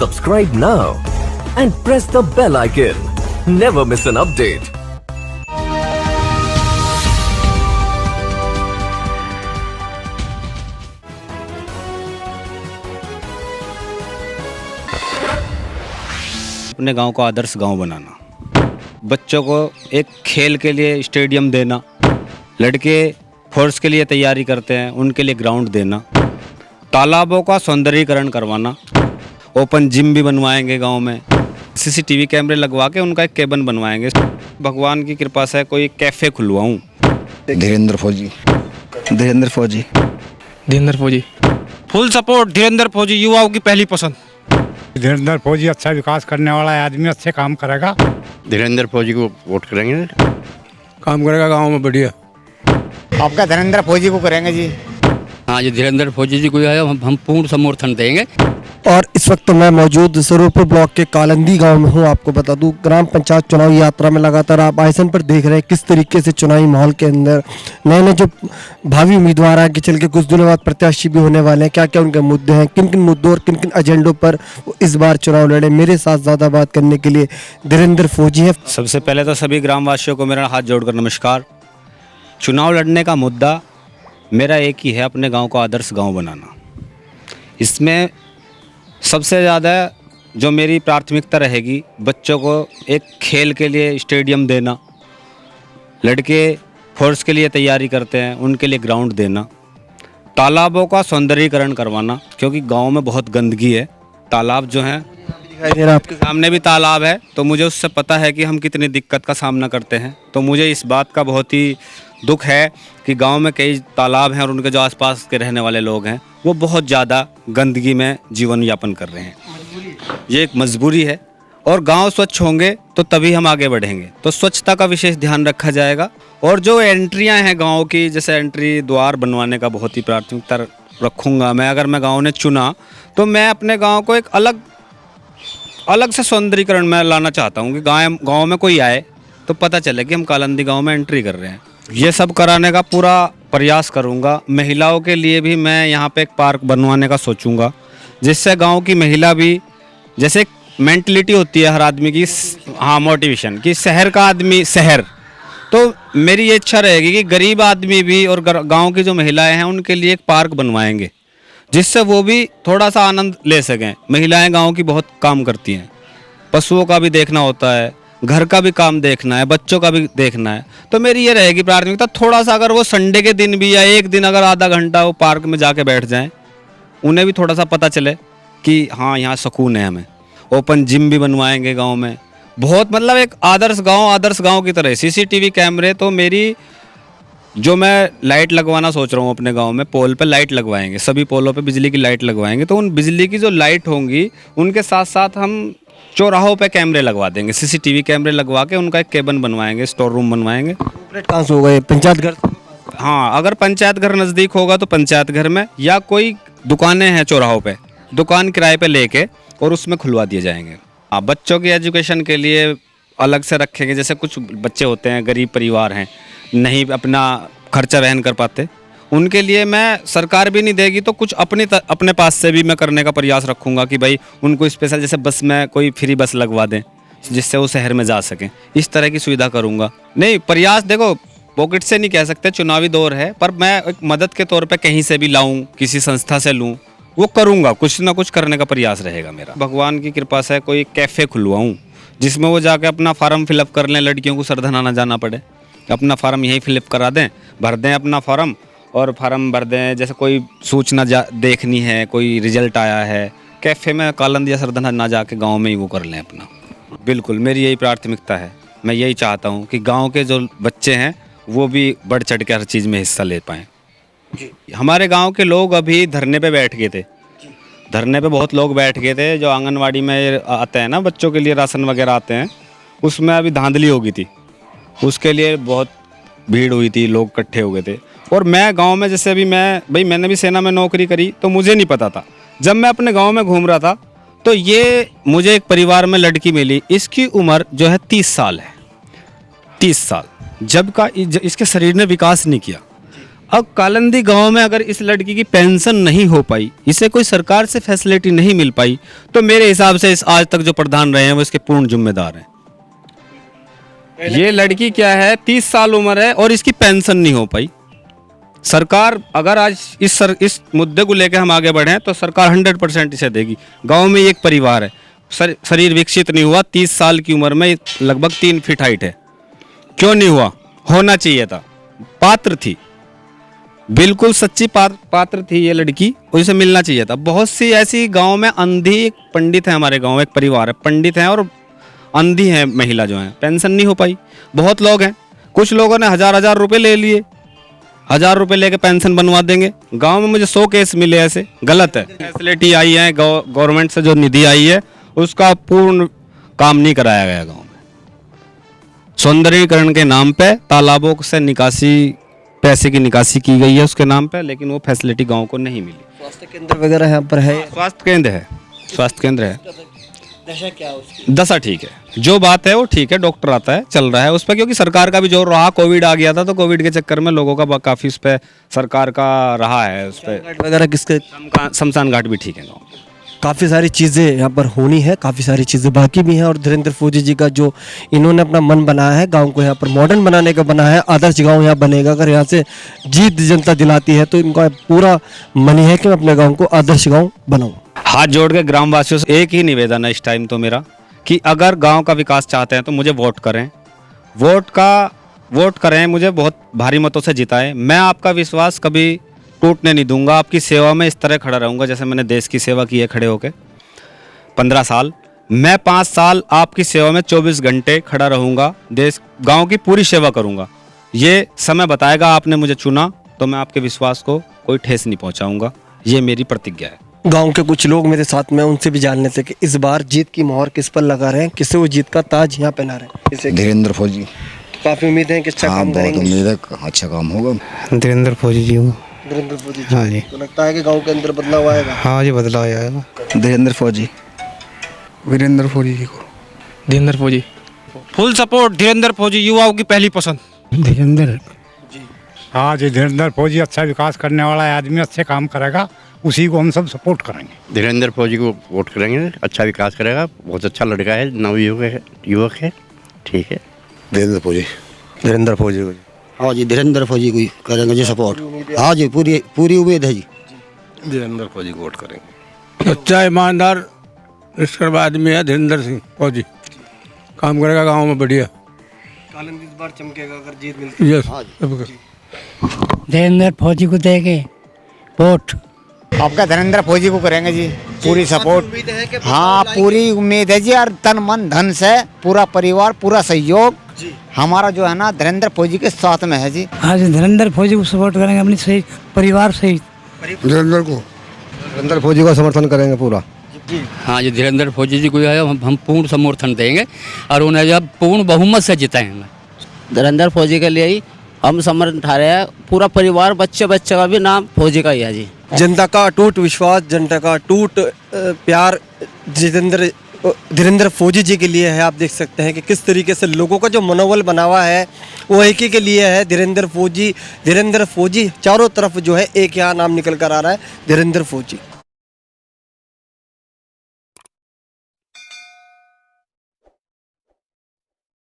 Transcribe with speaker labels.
Speaker 1: Subscribe now and press the bell icon. Never miss an update.
Speaker 2: अपने गांव को आदर्श गांव बनाना, बच्चों को एक खेल के लिए स्टेडियम देना, लड़के फोर्स के लिए तैयारी करते हैं उनके लिए ग्राउंड देना, तालाबों का सौंदर्यीकरण करवाना, ओपन जिम भी बनवाएंगे गांव में, सीसीटीवी कैमरे लगवा के उनका एक केबिन बनवाएंगे। भगवान की कृपा से कोई कैफ़े खुलवाऊँ।
Speaker 3: धीरेन्द्र फौजी
Speaker 4: फुल सपोर्ट धीरेन्द्र फौजी, युवाओं की पहली पसंद।
Speaker 5: धीरेन्द्र फौजी अच्छा विकास करने वाला है आदमी, अच्छे काम करेगा।
Speaker 6: धीरेन्द्र फौजी को वोट करेंगे,
Speaker 3: काम करेगा गांव में बढ़िया।
Speaker 7: आपका धीरेन्द्र फौजी को करेंगे जी।
Speaker 8: हाँ जी, धीरेन्द्र फौजी जी को हम पूर्ण समर्थन देंगे।
Speaker 9: और इस वक्त मैं मौजूद सरूरपुर ब्लॉक के कालंदी गांव में हूं। आपको बता दूं, ग्राम पंचायत चुनावी यात्रा में लगातार आप आयसन पर देख रहे हैं किस तरीके से चुनावी माहौल के अंदर नए नए जो भावी उम्मीदवार आगे चल के कुछ दिनों बाद प्रत्याशी भी होने वाले हैं, क्या क्या उनके मुद्दे हैं, किन किन मुद्दों और किन किन एजेंडों पर वो इस बार चुनाव लड़े। मेरे साथ ज़्यादा बात करने के लिए धीरेन्द्र फौजी है।
Speaker 2: सबसे पहले तो सभी ग्रामवासियों को मेरा हाथ जोड़कर नमस्कार। चुनाव लड़ने का मुद्दा मेरा एक ही है, अपने गांव को आदर्श गांव बनाना। इसमें सबसे ज़्यादा जो मेरी प्राथमिकता रहेगी, बच्चों को एक खेल के लिए स्टेडियम देना, लड़के फोर्स के लिए तैयारी करते हैं उनके लिए ग्राउंड देना, तालाबों का सौंदर्यीकरण करवाना, क्योंकि गांव में बहुत गंदगी है। तालाब जो हैं,
Speaker 9: दिखाई दे रहा है आपके
Speaker 2: सामने भी तालाब है, तो मुझे उससे पता है कि हम कितनी दिक्कत का सामना करते हैं। तो मुझे इस बात का बहुत ही दुख है कि गांव में कई तालाब हैं और उनके जो आसपास के रहने वाले लोग हैं वो बहुत ज़्यादा गंदगी में जीवन यापन कर रहे हैं। ये एक मजबूरी है और गांव स्वच्छ होंगे तो तभी हम आगे बढ़ेंगे। तो स्वच्छता का विशेष ध्यान रखा जाएगा। और जो एंट्रियां हैं गाँव की, जैसे एंट्री द्वार बनवाने का बहुत ही प्राथमिकता रखूँगा मैं। अगर मैं गाँव ने चुना तो मैं अपने गाँव को एक अलग से सौंदर्यीकरण में लाना चाहता हूँ कि गाँव में कोई आए तो पता चले कि हम कालंदी गाँव में एंट्री कर रहे हैं। ये सब कराने का पूरा प्रयास करूंगा। महिलाओं के लिए भी मैं यहाँ पे एक पार्क बनवाने का सोचूंगा, जिससे गांव की महिला भी, जैसे मेंटलिटी होती है हर आदमी की, हाँ मोटिवेशन कि शहर का आदमी शहर, तो मेरी ये इच्छा रहेगी कि गरीब आदमी भी और गांव की जो महिलाएं हैं उनके लिए एक पार्क बनवाएंगे, जिससे वो भी थोड़ा सा आनंद ले सकें। महिलाएँ गाँव की बहुत काम करती हैं, पशुओं का भी देखना होता है, घर का भी काम देखना है, बच्चों का भी देखना है। तो मेरी ये रहेगी प्राथमिकता, थोड़ा सा अगर वो संडे के दिन भी या एक दिन अगर आधा घंटा वो पार्क में जाके बैठ जाएं, उन्हें भी थोड़ा सा पता चले कि हाँ यहाँ सुकून है हमें। ओपन जिम भी बनवाएंगे गांव में, बहुत मतलब एक आदर्श गांव की तरह। सीसीटीवी कैमरे तो मेरी, जो मैं लाइट लगवाना सोच रहा हूँ अपने गाँव में, पोल पर लाइट लगवाएंगे, सभी पोलों पर बिजली की लाइट लगवाएंगे। तो उन बिजली की जो लाइट होंगी उनके साथ साथ हम चौराहों पे कैमरे लगवा देंगे, सीसीटीवी कैमरे लगवा के उनका एक केबिन बनवाएंगे, स्टोर रूम बनवाएंगे।
Speaker 9: कहाँ से होगा ये? पंचायत घर?
Speaker 2: हाँ, अगर पंचायत घर नज़दीक होगा तो पंचायत घर में, या कोई दुकानें हैं चौराहों पे, दुकान किराए पे लेके और उसमें खुलवा दिए जाएंगे। हाँ, बच्चों की एजुकेशन के लिए अलग से रखेंगे। जैसे कुछ बच्चे होते हैं, गरीब परिवार हैं, नहीं अपना खर्चा वहन कर पाते, उनके लिए मैं, सरकार भी नहीं देगी तो कुछ अपने पास से भी मैं करने का प्रयास रखूँगा कि भाई उनको स्पेशल, जैसे बस में कोई फ्री बस लगवा दें जिससे वो शहर में जा सकें, इस तरह की सुविधा करूँगा। नहीं, प्रयास देखो पॉकेट से नहीं कह सकते, चुनावी दौर है, पर मैं एक मदद के तौर पे कहीं से भी लाऊं, किसी संस्था से लूँ, वो करूँगा। कुछ ना कुछ करने का प्रयास रहेगा मेरा। भगवान की कृपा से कोई कैफ़े खुलवाऊँ जिसमें वो जाके अपना फार्म फिलअप कर लें, लड़कियों को सरधन आना जाना पड़े, अपना फार्म यहीं फिलअप करा दें, भर दें अपना फार्म और फार्म भर दें। जैसे कोई सूचना देखनी है, कोई रिजल्ट आया है, कैफ़े में कालंदी या सरधना ना जाके गांव में ही वो कर लें अपना। बिल्कुल मेरी यही प्राथमिकता है। मैं यही चाहता हूं कि गांव के जो बच्चे हैं वो भी बढ़ चढ़ के हर चीज़ में हिस्सा ले पाएँ। हमारे गांव के लोग अभी धरने पे बैठ गए थे, धरने पे बहुत लोग बैठ गए थे। जो आंगनवाड़ी में आते हैं ना, बच्चों के लिए राशन वगैरह आते हैं, उसमें अभी धांधली हो गई थी, उसके लिए बहुत भीड़ हुई थी, लोग इकट्ठे हो गए थे। और मैं गांव में, जैसे अभी मैंने भी सेना में नौकरी करी, तो मुझे नहीं पता था। जब मैं अपने गांव में घूम रहा था तो ये मुझे एक परिवार में लड़की मिली, इसकी उम्र जो है 30 साल है, 30 साल, इसके शरीर ने विकास नहीं किया। अब कालंदी गांव में अगर इस लड़की की पेंशन नहीं हो पाई, इसे कोई सरकार से फैसिलिटी नहीं मिल पाई, तो मेरे हिसाब से इस आज तक जो प्रधान रहे हैं वो इसके पूर्ण जिम्मेदार हैं। ये लड़की क्या है, 30 साल उम्र है और इसकी पेंशन नहीं हो पाई। सरकार अगर आज इस मुद्दे को लेकर हम आगे बढ़े तो सरकार 100% इसे देगी। गांव में एक परिवार है, शरीर विकसित नहीं हुआ, 30 साल की उम्र में लगभग 3 फीट हाइट है। क्यों नहीं हुआ? होना चाहिए था, पात्र थी, बिल्कुल सच्ची पात्र थी ये लड़की, उसे मिलना चाहिए था। बहुत सी ऐसी गांव में अंधी पंडित है, हमारे गांव में एक परिवार है, पंडित हैं और अंधी है महिला जो है, पेंशन नहीं हो पाई। बहुत लोग हैं, कुछ लोगों ने 1000 रुपए ले लिए, 1000 रुपए लेके पेंशन बनवा देंगे। गांव में मुझे 100 केस मिले ऐसे, गलत है। फैसिलिटी आई है गवर्नमेंट से, जो निधि आई है उसका पूर्ण काम नहीं कराया गया गांव में। सौंदर्यीकरण के नाम पे तालाबों से निकासी, पैसे की निकासी की गई है उसके नाम पे, लेकिन वो फैसिलिटी गांव को नहीं मिली।
Speaker 9: स्वास्थ्य केंद्र वगैरह यहाँ पर है?
Speaker 2: स्वास्थ्य केंद्र है, स्वास्थ्य केंद्र है।
Speaker 9: दशा क्या है उसकी?
Speaker 2: दशा ठीक है, जो बात है वो ठीक है, डॉक्टर आता है, चल रहा है उस पर, क्योंकि सरकार का भी जोर रहा। कोविड आ गया था तो कोविड के चक्कर में लोगों का काफ़ी उस पर सरकार का रहा है, उस पर
Speaker 9: वगैरह किसके?
Speaker 2: शमशान घाट भी ठीक है गाँव में।
Speaker 9: काफ़ी सारी चीज़ें यहाँ पर होनी है, काफ़ी सारी चीज़ें बाकी भी हैं। और धीरेन्द्र फौजी जी का जो इन्होंने अपना मन बनाया है, गांव को यहाँ पर मॉडर्न बनाने का बना है, आदर्श गांव यहाँ बनेगा। अगर यहाँ से जीत जनता दिलाती है तो इनका पूरा मन ही है कि मैं अपने गांव को आदर्श गांव बनाऊँ।
Speaker 2: हाथ जोड़ के ग्रामवासियों से एक ही निवेदन है इस टाइम तो मेरा, कि अगर गांव का विकास चाहते हैं तो मुझे वोट करें, वोट करें, मुझे बहुत भारी मतों से जिताएं। मैं आपका विश्वास कभी टूटने नहीं दूंगा, आपकी सेवा में इस तरह खड़ा रहूंगा जैसे मैंने देश की सेवा की है खड़े होके 15 साल। मैं 5 साल आपकी सेवा में 24 घंटे खड़ा रहूंगा, देश गांव की पूरी सेवा करूंगा। ये समय बताएगा, आपने मुझे चुना तो मैं आपके विश्वास को कोई ठेस नहीं पहुंचाऊंगा, ये मेरी प्रतिज्ञा है।
Speaker 9: गांव के कुछ लोग मेरे साथ में, उनसे भी जान लेते कि इस बार जीत की मोहर किस पर लगा रहे हैं, किससे वो जीत का ताज यहाँ पहना रहे हैं।
Speaker 3: धीरेन्द्र फौजी।
Speaker 9: काफ़ी उम्मीद है कि अच्छा काम
Speaker 3: बहुत
Speaker 9: करेंगे।
Speaker 3: उम्मीद है, अच्छा काम होगा।
Speaker 4: धीरेन्द्र फौजी जी को।
Speaker 9: धीरेन्द्र फौजी जी।
Speaker 4: हाँ जी।
Speaker 9: तो लगता है कि गांव के अंदर बदलाव आएगा।
Speaker 4: हाँ जी, बदलाव आएगा।
Speaker 3: धीरेन्द्र फौजी। वीरेंद्र फौजी जी को।
Speaker 4: धीरेन्द्र फौजी। फुल सपोर्ट धीरेन्द्र फौजी, युवाओं की पहली पसंद।
Speaker 5: धीरेन्द्र हाँ जी, धीरेन्द्र फौजी अच्छा विकास करने वाला है आदमी, अच्छे काम करेगा, उसी को हम सब सपोर्ट करेंगे।
Speaker 6: धीरेन्द्र फौजी को वोट करेंगे, अच्छा विकास करेगा, बहुत अच्छा लड़का है, युवक है, ठीक है।
Speaker 3: धीरेन्द्र फौजी। धीरेन्द्र फौजी को।
Speaker 7: हाँ जी, धीरेन्द्र फौजी को करेंगे जी सपोर्ट। हाँ जी, पूरी उम्मीद है जी।
Speaker 3: धीरेन्द्र फौजी को वोट करेंगे।
Speaker 5: अच्छा ईमानदार निष्कर्म आदमी है धीरेन्द्र सिंह फौजी, काम करेगा गाँव में बढ़िया।
Speaker 9: कालंदी इस बार चमकेगा अगर जीत मिलती है।
Speaker 5: यस,
Speaker 10: धीरेन्द्र फौजी को देंगे वोट।
Speaker 7: आपका धीरेन्द्र फौजी को करेंगे जी, पूरी सपोर्ट। हाँ, पूरी उम्मीद है जी, और तन मन धन से पूरा परिवार, पूरा सहयोग हमारा जो है ना धीरेन्द्र फौजी के साथ में है जी।
Speaker 10: हाँ जी, धीरेन्द्र फौजी को सपोर्ट करेंगे, अपनी सही परिवार सहित।
Speaker 3: धीरेन्द्र फौजी का समर्थन करेंगे पूरा।
Speaker 8: हाँ जी, धीरेन्द्र फौजी जी को है हम पूर्ण समर्थन देंगे और उन्हें जब पूर्ण बहुमत से जिताएंगे।
Speaker 11: धीरेन्द्र फौजी के लिए ही हम समर्थन उठा रहे हैं, पूरा परिवार, बच्चे का भी नाम फौजी का ही है जी।
Speaker 9: जनता का अटूट विश्वास, जनता का अटूट प्यार धीरेन्द्र फौजी जी के लिए है। आप देख सकते हैं कि किस तरीके से लोगों का जो मनोबल बना हुआ है वो एक ही के लिए है, धीरेन्द्र फौजी। चारों तरफ जो है एक यहाँ नाम निकल कर आ रहा है, धीरेन्द्र फौजी।